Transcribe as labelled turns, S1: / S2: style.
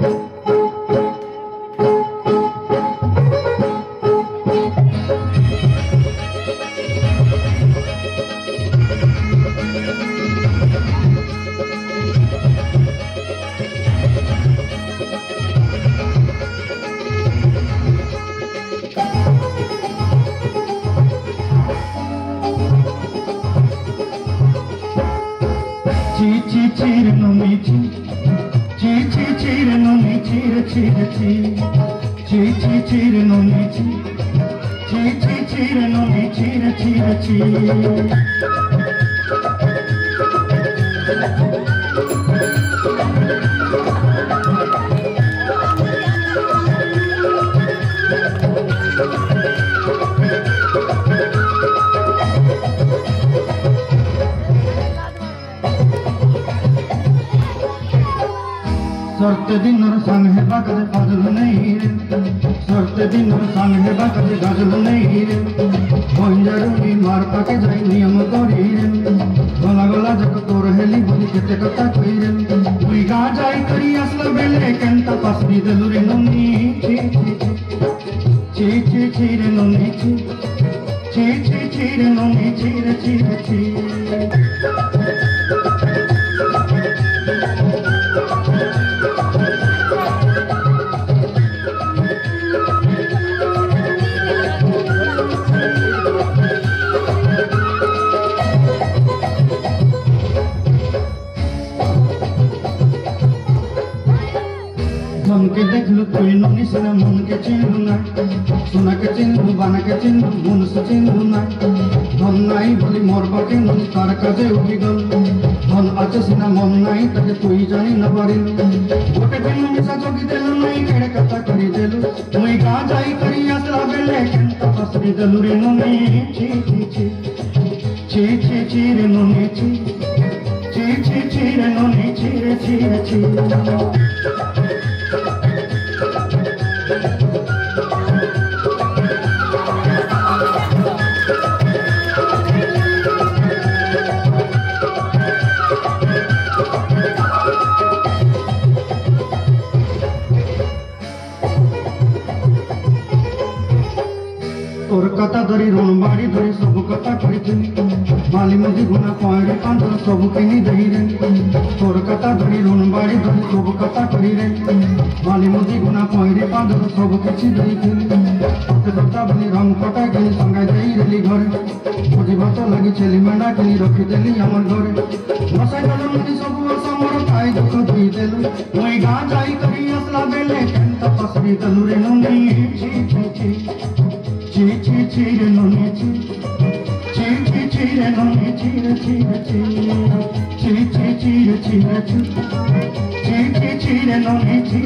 S1: Cheer no me cheer no me cheer no me सरते दिन संग है कदे फजल नहीं रे सरते दिन संग है कदे गजल नहीं रे बंजारुनी मार पाके जाई नियम करी रे गला गला जक तोर हेली बोली केते कथा कई रे मुई गा जाई करी असला बेले केंता पासरी देलु रे नन्नी ची रे नन्नी ची रे नन्नी ची मन के देख लो कोई नोनी सुना मन के चिन्हू ना सुना के चिन्हू बाना के चिन्हू मन से चिन्हू ना धन नाई बोली मोर बाके नोनी तार काजे उठी गल धन आचे सिना मन नाई ताके कोई जानी न पारिल गोटे दिन मिसा जोगी देलु नाई केड़े कथा करी देलु मुई गा जाई करी असला बेले केंता पासरी देलु रे नोनी ची रे नोनी ची रे नोनी ची तोर कथा धरी ऋण बाड़ी धरी सब कथा कही माली मुझी गुना पायरे पांचर सब कही दही रे तोर कथा धरी ऋण बाड़ी धरी सब कथा कही रे माली मुझी गुना पायरे पांचर सब किसी दही कथा बनी रंग कटा किनी संगाई दही रेली घर मुझी भात लगी छेली मेढ़ा किनी रखी देली आमर घरे नसाई गल मुझी सब वर्ष मोर खाई दुख धोई देलु मुई गा जाई करी असला बेले केंता पासरी देलु रे नोनी ची रे नोनी ची रे नोनी ची रे नोनी ची